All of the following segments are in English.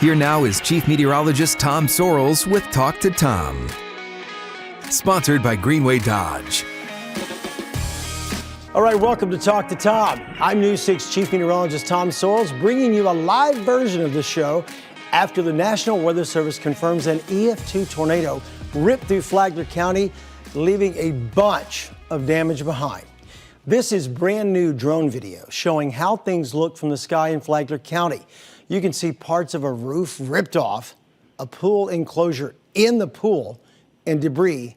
Here now is Chief Meteorologist Tom Sorrells with Talk to Tom. Sponsored by Greenway Dodge. All right, welcome to Talk to Tom. I'm News 6 Chief Meteorologist Tom Sorrells, bringing you a live version of the show after the National Weather Service confirms an EF2 tornado ripped through Flagler County, leaving a bunch of damage behind. This is brand new drone video showing how things look from the sky in Flagler County. You can see parts of a roof ripped off, a pool enclosure in the pool, and debris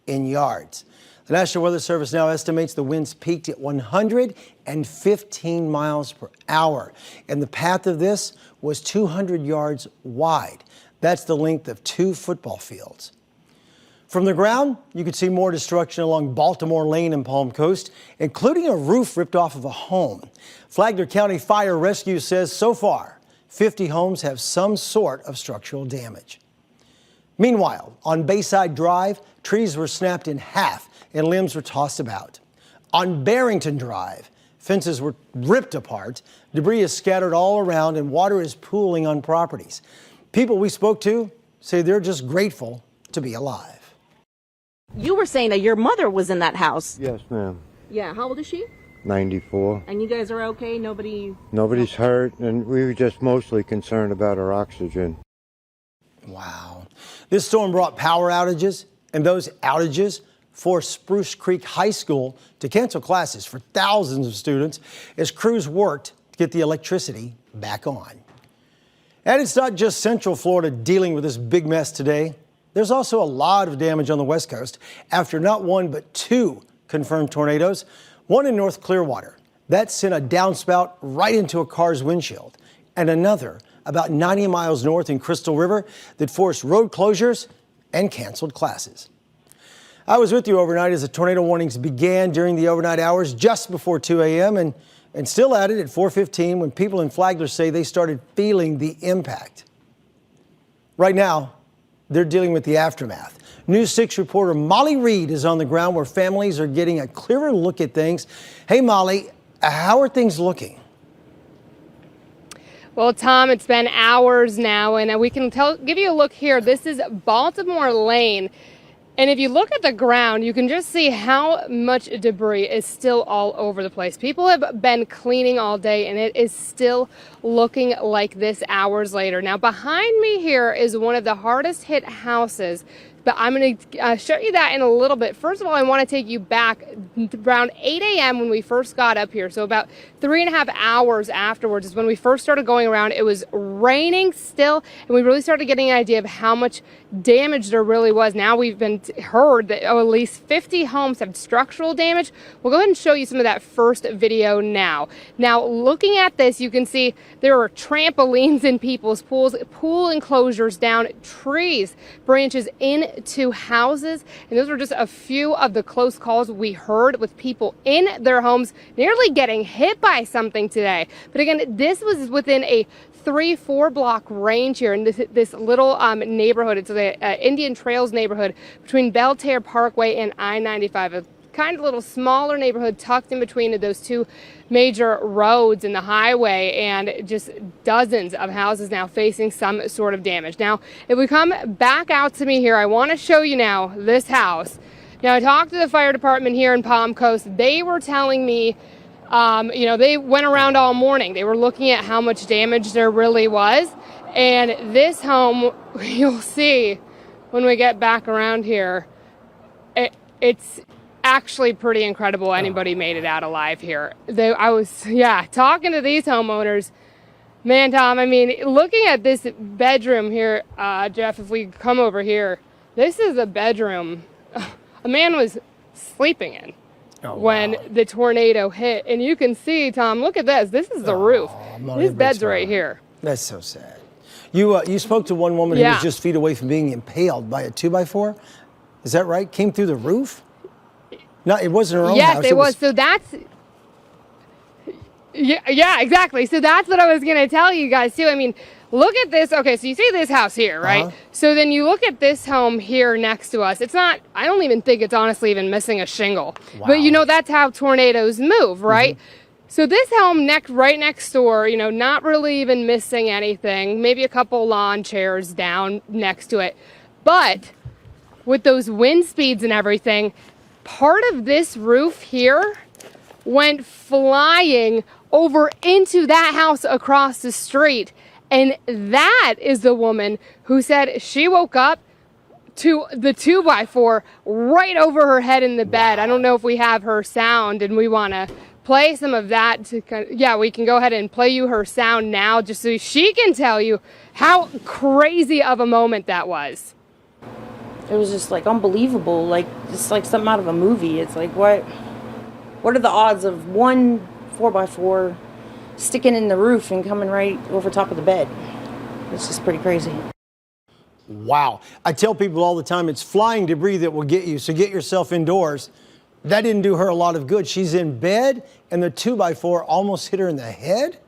in yards. The National Weather Service now estimates the winds peaked at 115 miles per hour, and the path of this was 200 yards wide. That's the length of 2 football fields. From the ground, you could see more destruction along Baltimore Lane and Palm Coast, including a roof ripped off of a home. Flagler County Fire Rescue says so far, 50 homes have some sort of structural damage. Meanwhile, on Bayside Drive, trees were snapped in half and limbs were tossed about. On Barrington Drive, fences were ripped apart, debris is scattered all around, and water is pooling on properties. People we spoke to say they're just grateful to be alive. You were saying that your mother was in that house. Yes, ma'am. Yeah, how old is she? 94. And you guys are okay? Nobody's hurt, and we were just mostly concerned about our oxygen. Wow. This storm brought power outages, and those outages forced Spruce Creek High School to cancel classes for thousands of students as crews worked to get the electricity back on. And it's not just Central Florida dealing with this big mess today. There's also a lot of damage on the West Coast after not one but 2 confirmed tornadoes. One in North Clearwater that sent a downspout right into a car's windshield, and another about 90 miles north in Crystal River that forced road closures and canceled classes. I was with you overnight as the tornado warnings began during the overnight hours just before 2 a.m. and still at it at 4:15 when people in Flagler say they started feeling the impact. Right now, they're dealing with the aftermath. News 6 reporter Molly Reed is on the ground where families are getting a clearer look at things. Hey, Molly, how are things looking? Well, Tom, it's been hours now, and we can give you a look here. This is Baltimore Lane. And if you look at the ground, you can just see how much debris is still all over the place. People have been cleaning all day, and it is still looking like this hours later. Now, behind me here is one of the hardest hit houses, but I'm going to show you that in a little bit. First of all, I want to take you back around 8 a.m. when we first got up here. So about 3.5 hours afterwards is when we first started going around. It was raining still, and we really started getting an idea of how much damage there really was. Now we've been heard that at least 50 homes have structural damage. We'll go ahead and show you some of that first video now. Now, looking at this, you can see there are trampolines in people's pools, pool enclosures down, trees, branches into houses, and those are just a few of the close calls we heard with people in their homes nearly getting hit by something today. But again, this was within a 3-4 block range here in this little neighborhood. It's the Indian Trails neighborhood between Belterre Parkway and I-95, a kind of little smaller neighborhood tucked in between those 2 major roads and the highway, and just dozens of houses now facing some sort of damage. Now, if we come back out to me here, I want to show you now this house. Now, I talked to the fire department here in Palm Coast. They were telling me they went around all morning. They were looking at how much damage there really was. And this home, you'll see when we get back around here, it's actually pretty incredible anybody made it out alive here. I was talking to these homeowners. Man, Tom, I mean, looking at this bedroom here, Jeff, if we come over here, this is a bedroom a man was sleeping in. When the tornado hit. And you can see, Tom, look at this. This is the roof. This bed's right here. That's so sad. You spoke to one woman who was just feet away from being impaled by a 2x4. Is that right? Came through the roof? No, it wasn't her own house. Yes, it was. So that's... Yeah, exactly. So that's what I was going to tell you guys, too. I mean, look at this. Okay, so you see this house here, right? So then you look at this home here next to us. It's not, I don't even think it's honestly even missing a shingle. Wow. But that's how tornadoes move, right? So this home right next door, you know, not really even missing anything, maybe a couple lawn chairs down next to it. But with those wind speeds and everything, part of this roof here went flying over into that house across the street. And that is the woman who said she woke up to the 2x4 right over her head in the bed. I don't know if we have her sound and we want to play some of that to yeah, we can go ahead and play you her sound now just so she can tell you how crazy of a moment that was. It was just like unbelievable, like just like something out of a movie. It's like what are the odds of one 4x4 sticking in the roof and coming right over top of the bed? It's just pretty crazy. Wow. I tell people all the time it's flying debris that will get you, so get yourself indoors. That didn't do her a lot of good. She's in bed and the 2x4 almost hit her in the head.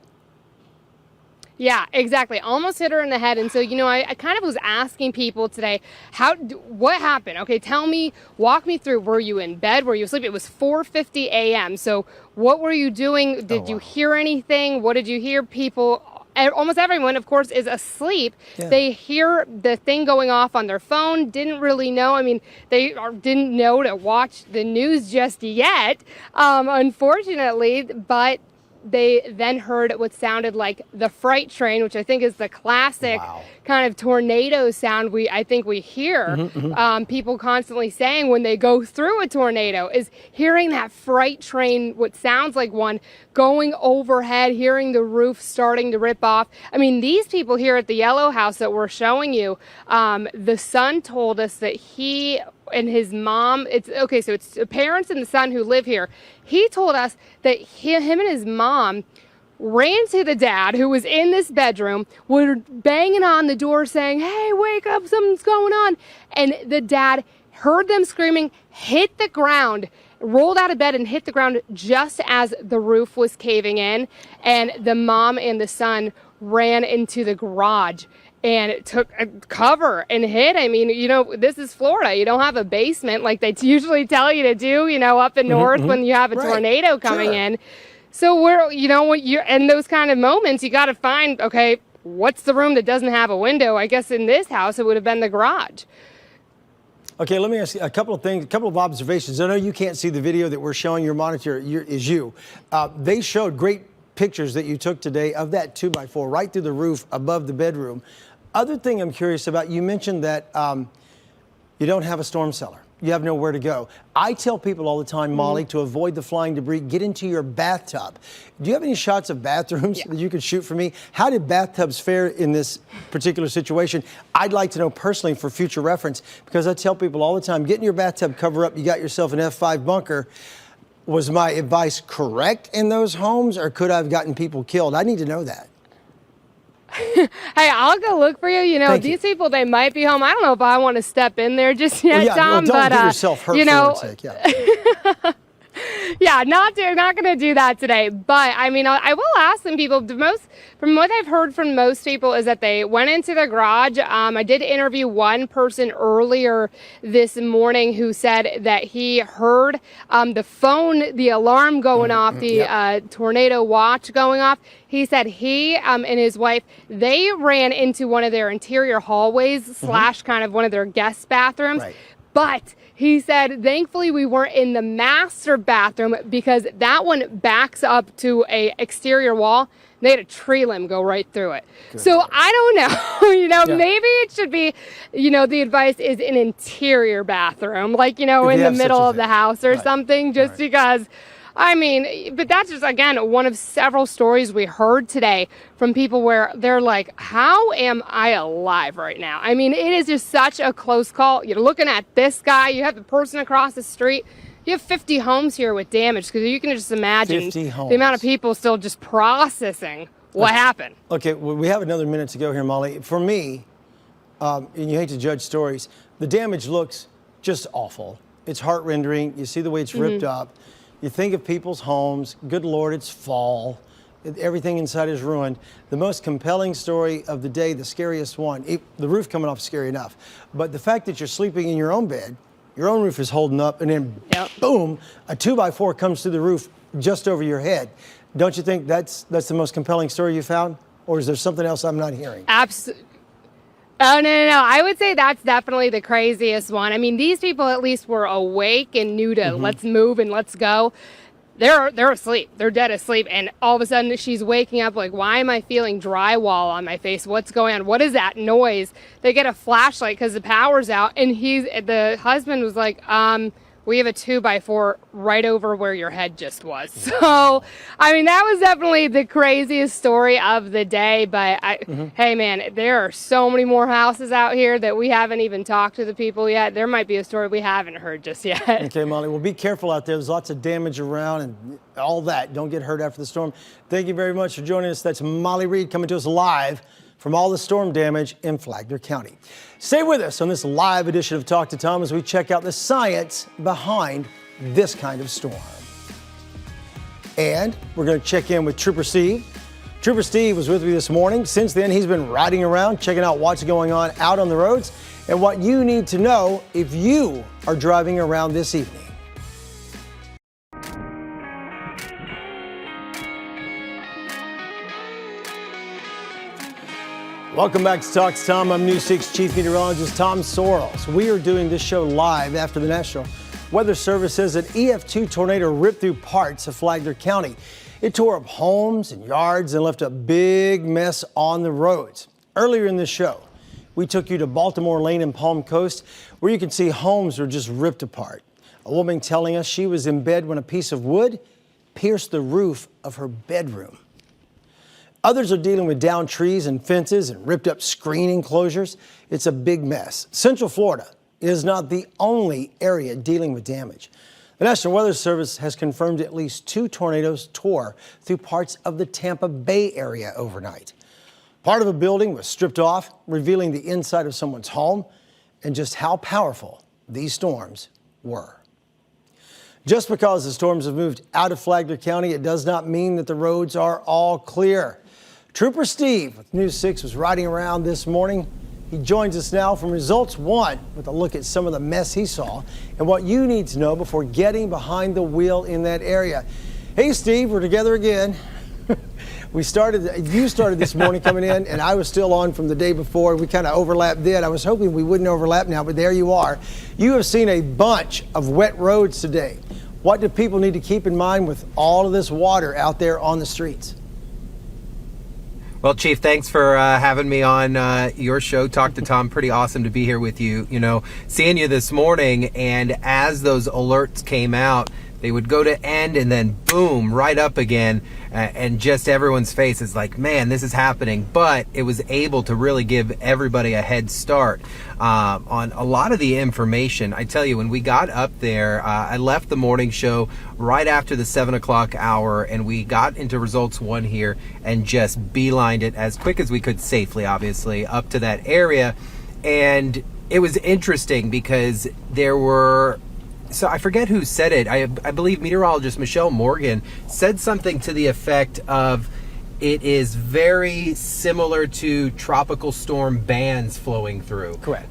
Yeah, exactly. Almost hit her in the head. And so, you know, I kind of was asking people today, what happened? Okay, walk me through. Were you in bed? Were you asleep? It was 4:50 a.m. So what were you doing? Did you hear anything? What did you hear? People, almost everyone, of course, is asleep. Yeah. They hear the thing going off on their phone, didn't really know. I mean, they didn't know to watch the news just yet, unfortunately, but they then heard what sounded like the freight train, which I think is the classic kind of tornado sound I think we hear people constantly saying when they go through a tornado, is hearing that freight train, what sounds like one, going overhead, hearing the roof starting to rip off. I mean, these people here at the Yellow House that we're showing you, the son told us that he and his mom, it's the parents and the son who live here. He told us that him and his mom ran to the dad who was in this bedroom, were banging on the door saying, "Hey, wake up, something's going on." And the dad heard them screaming, hit the ground, rolled out of bed and hit the ground just as the roof was caving in. And the mom and the son ran into the garage and it took a cover and hid. I mean, you know, this is Florida. You don't have a basement like they usually tell you to do, you know, up in north when you have a tornado coming in. So when you're in those kind of moments, you got to find, okay, what's the room that doesn't have a window? I guess in this house, it would have been the garage. Okay, let me ask you a couple of things, a couple of observations. I know you can't see the video that we're showing. Your monitor is you. They showed great pictures that you took today of that 2x4 right through the roof above the bedroom. Other thing I'm curious about, you mentioned that you don't have a storm cellar. You have nowhere to go. I tell people all the time, Molly, to avoid the flying debris, get into your bathtub. Do you have any shots of bathrooms that you could shoot for me? How did bathtubs fare in this particular situation? I'd like to know personally for future reference, because I tell people all the time, get in your bathtub, cover up, you got yourself an F5 bunker. Was my advice correct in those homes, or could I have gotten people killed? I need to know that. Hey, I'll go look for you. You know, these people, they might be home. I don't know if I want to step in there just yet, Tom. Don't get yourself hurt, you know, for Lord's sake. Yeah, not going to do that today. But I mean, I will ask some people. From what I've heard from most people is that they went into the garage. I did interview one person earlier this morning who said that he heard the alarm going off, the tornado watch going off. He said he and his wife, they ran into one of their interior hallways / kind of one of their guest bathrooms. Right. But he said, thankfully, we weren't in the master bathroom because that one backs up to a exterior wall. They had a tree limb go right through it. So I don't know, maybe it should be, the advice is an interior bathroom, like, in the middle of the house or something, just because. I mean, but that's just, again, one of several stories we heard today from people where they're like, how am I alive right now? I mean, it is just such a close call. You're looking at this guy, you have the person across the street. You have 50 homes here with damage, because you can just imagine the amount of people still just processing what happened. Okay, well, we have another minute to go here, Molly. For me, and you hate to judge stories, the damage looks just awful. It's heart-rending. You see the way it's ripped up. You think of people's homes, good Lord, it's fall. Everything inside is ruined. The most compelling story of the day, the scariest one, the roof coming off is scary enough, but the fact that you're sleeping in your own bed, your own roof is holding up, and then boom, a 2x4 comes through the roof just over your head. Don't you think that's the most compelling story you found? Or is there something else I'm not hearing? Absolutely. Oh, no. I would say that's definitely the craziest one. I mean, these people at least were awake and knew to let's move and let's go. They're asleep. They're dead asleep. And all of a sudden she's waking up like, why am I feeling drywall on my face? What's going on? What is that noise? They get a flashlight because the power's out. And the husband was like, we have a 2x4 right over where your head just was. So, I mean, that was definitely the craziest story of the day. But, hey, man, there are so many more houses out here that we haven't even talked to the people yet. There might be a story we haven't heard just yet. Okay, Molly, well, be careful out there. There's lots of damage around and all that. Don't get hurt after the storm. Thank you very much for joining us. That's Molly Reed coming to us live from all the storm damage in Flagler County. Stay with us on this live edition of Talk to Tom as we check out the science behind this kind of storm. And we're going to check in with Trooper Steve. Trooper Steve was with me this morning. Since then, he's been riding around, checking out what's going on out on the roads and what you need to know if you are driving around this evening. Welcome back to Talk to Tom. I'm News 6 Chief Meteorologist Tom Sorrells. We are doing this show live after the National Weather Service says an EF2 tornado ripped through parts of Flagler County. It tore up homes and yards and left a big mess on the roads. Earlier in this show, we took you to Baltimore Lane and Palm Coast, where you can see homes were just ripped apart. A woman telling us she was in bed when a piece of wood pierced the roof of her bedroom. Others are dealing with downed trees and fences and ripped up screen enclosures. It's a big mess. Central Florida is not the only area dealing with damage. The National Weather Service has confirmed at least 2 tornadoes tore through parts of the Tampa Bay area overnight. Part of a building was stripped off, revealing the inside of someone's home and just how powerful these storms were. Just because the storms have moved out of Flagler County, it does not mean that the roads are all clear. Trooper Steve with News 6 was riding around this morning. He joins us now from Results 1 with a look at some of the mess he saw and what you need to know before getting behind the wheel in that area. Hey, Steve, we're together again. You started this morning coming in, and I was still on from the day before. We kind of overlapped then. I was hoping we wouldn't overlap now, but there you are. You have seen a bunch of wet roads today. What do people need to keep in mind with all of this water out there on the streets? Well, Chief, thanks for having me on your show, Talk to Tom. Pretty awesome to be here with you. You know, seeing you this morning, and as those alerts came out, they would go to end and then boom, right up again. And just everyone's face is like, man, this is happening. But it was able to really give everybody a head start on a lot of the information. I tell you, when we got up there, I left the morning show right after the 7 o'clock hour, and we got into Results 1 here and just beelined it as quick as we could safely, obviously, up to that area. And it was interesting because there were... So I forget who said it. I believe meteorologist Michelle Morgan said something to the effect of it is very similar to tropical storm bands flowing through. Correct.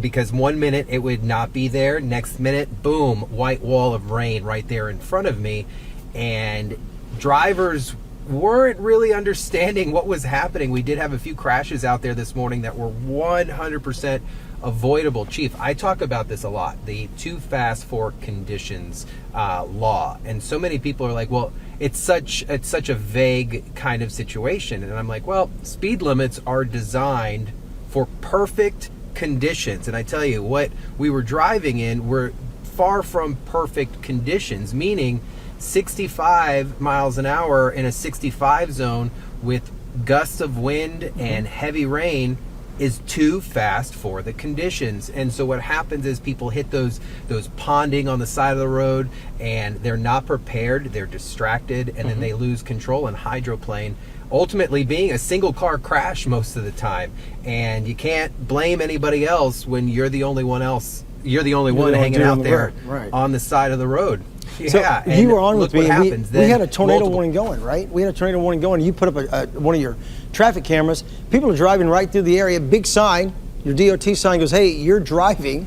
Because 1 minute it would not be there. Next minute, boom, white wall of rain right there in front of me. And drivers weren't really understanding what was happening. We did have a few crashes out there this morning that were 100% avoidable. Chief, I talk about this a lot, the too fast for conditions law. And so many people are like, well, it's such a vague kind of situation. And I'm like, well, speed limits are designed for perfect conditions. And I tell you, what we were driving in were far from perfect conditions, meaning 65 miles an hour in a 65 zone with gusts of wind and heavy rain is too fast for the conditions. And so what happens is people hit those ponding on the side of the road, and they're not prepared, they're distracted, and then they lose control and hydroplane, ultimately being a single car crash most of the time. And you can't blame anybody else when you're the only one hanging out there on the side of the road. Yeah, so you were on with me. We had a tornado multiple warning going, right? We had a tornado warning going. You put up one of your traffic cameras. People are driving right through the area. Big sign. Your DOT sign goes, hey, you're driving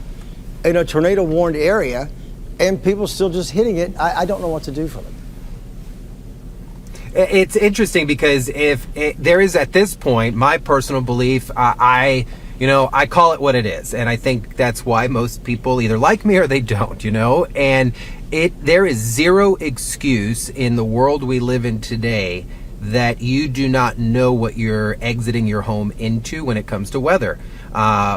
in a tornado warned area, and people still just hitting it. I don't know what to do for them. it's interesting because there is at this point, my personal belief, I call it what it is. And I think that's why most people either like me or they don't, and there is zero excuse in the world we live in today that you do not know what you're exiting your home into when it comes to weather.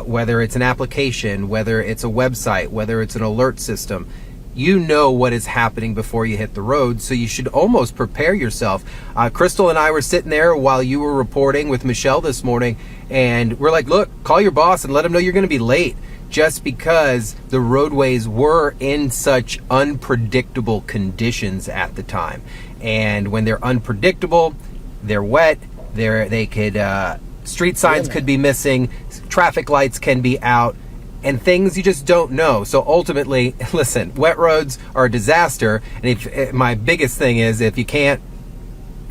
Whether it's an application, whether it's a website, whether it's an alert system, you know what is happening before you hit the road, so you should almost prepare yourself. Crystal and I were sitting there while you were reporting with Michelle this morning, and we're like, look, call your boss and let him know you're going to be late, just because the roadways were in such unpredictable conditions at the time. And when they're unpredictable, they're wet, street signs could be missing, traffic lights can be out, and things you just don't know. So ultimately, listen, wet roads are a disaster. And my biggest thing is, if you can't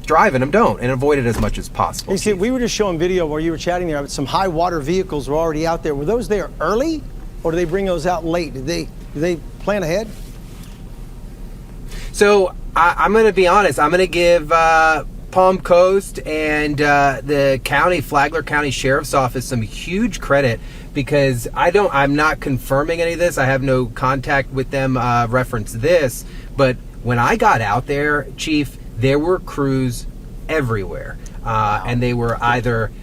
drive in them, don't, and avoid it as much as possible. You see, we were just showing video where you were chatting there. Some high water vehicles were already out there. Were those there early, or did they bring those out late? Did they plan ahead? So I'm going to be honest. I'm going to give Palm Coast and the Flagler County Sheriff's Office some huge credit, because I'm not confirming any of this. I have no contact with them reference this, but when I got out there, Chief, there were crews everywhere. And they were either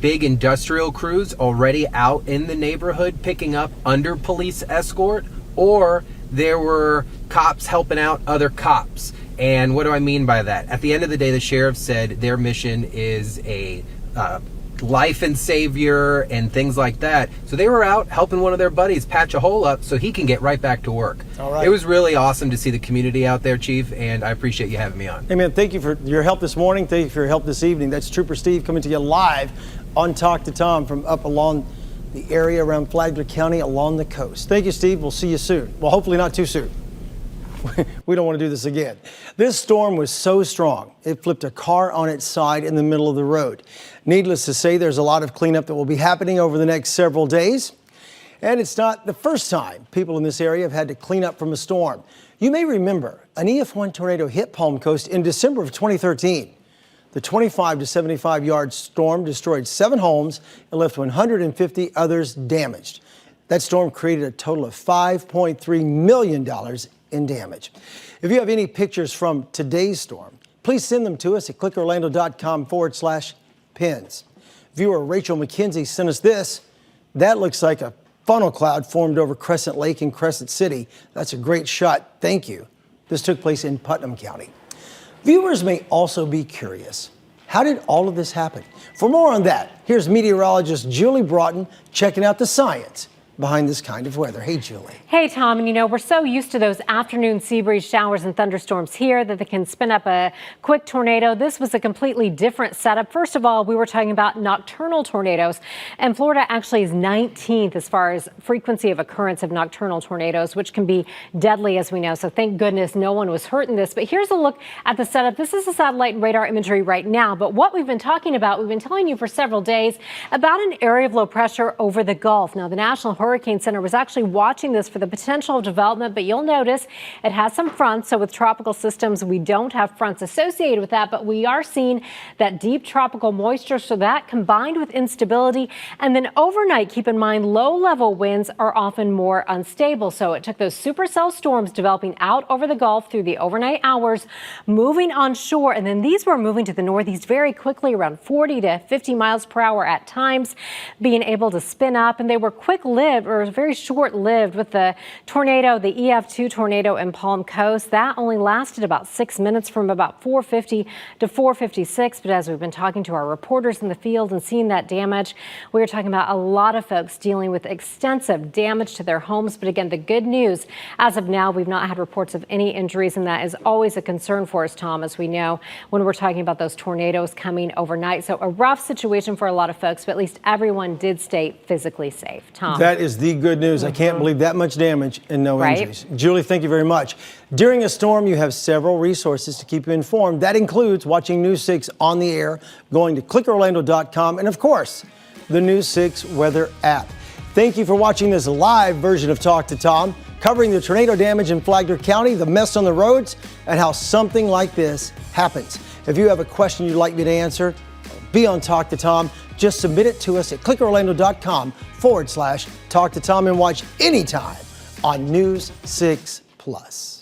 big industrial crews already out in the neighborhood picking up under police escort, or there were cops helping out other cops. And what do I mean by that? At the end of the day, the sheriff said their mission is a life and savior and things like that. So they were out helping one of their buddies patch a hole up so he can get right back to work. All right. It was really awesome to see the community out there, Chief, and I appreciate you having me on. Hey, man, thank you for your help this morning. Thank you for your help this evening. That's Trooper Steve coming to you live on Talk to Tom from up along the area around Flagler County along the coast. Thank you, Steve. We'll see you soon. Well, hopefully not too soon. We don't want to do this again. This storm was so strong, it flipped a car on its side in the middle of the road. Needless to say, there's a lot of cleanup that will be happening over the next several days. And it's not the first time people in this area have had to clean up from a storm. You may remember an EF1 tornado hit Palm Coast in December of 2013. The 25 to 75 yard storm destroyed 7 homes and left 150 others damaged. That storm created a total of $5.3 million in damage. If you have any pictures from today's storm, please send them to us at clickorlando.com/pins. Viewer Rachel McKenzie sent us this. That looks like a funnel cloud formed over Crescent Lake in Crescent City. That's a great shot. Thank you. This took place in Putnam County. Viewers may also be curious. How did all of this happen? For more on that, here's meteorologist Julie Broughton checking out the science behind this kind of weather. Hey, Julie. Hey, Tom. And we're so used to those afternoon sea breeze showers and thunderstorms here that they can spin up a quick tornado. This was a completely different setup. First of all, we were talking about nocturnal tornadoes, and Florida actually is 19th as far as frequency of occurrence of nocturnal tornadoes, which can be deadly, as we know. So thank goodness no one was hurt in this. But here's a look at the setup. This is the satellite and radar imagery right now. But what we've been talking about, we've been telling you for several days about an area of low pressure over the Gulf. Now, the National Hurricane Center was actually watching this for the potential of development, but you'll notice it has some fronts. So with tropical systems, we don't have fronts associated with that, but we are seeing that deep tropical moisture. So that combined with instability, and then overnight, keep in mind, low level winds are often more unstable. So it took those supercell storms developing out over the Gulf through the overnight hours, moving onshore, and then these were moving to the northeast very quickly, around 40 to 50 miles per hour at times, being able to spin up, and they were quick-lived or very short-lived with the tornado, the EF2 tornado in Palm Coast. That only lasted about 6 minutes from about 4:50 to 4:56. But as we've been talking to our reporters in the field and seeing that damage, we are talking about a lot of folks dealing with extensive damage to their homes. But again, the good news, as of now, we've not had reports of any injuries, and that is always a concern for us, Tom, as we know, when we're talking about those tornadoes coming overnight. So a rough situation for a lot of folks, but at least everyone did stay physically safe. Tom. That is the good news. I can't believe that much damage and no injuries. Julie, thank you very much. During a storm, you have several resources to keep you informed. That includes watching News 6 on the air, going to clickorlando.com, and of course, the News 6 weather app. Thank you for watching this live version of Talk to Tom, covering the tornado damage in Flagler County, the mess on the roads, and how something like this happens. If you have a question you'd like me to answer, be on Talk to Tom. Just submit it to us at clickorlando.com/Talk to Tom and watch anytime on News 6 Plus.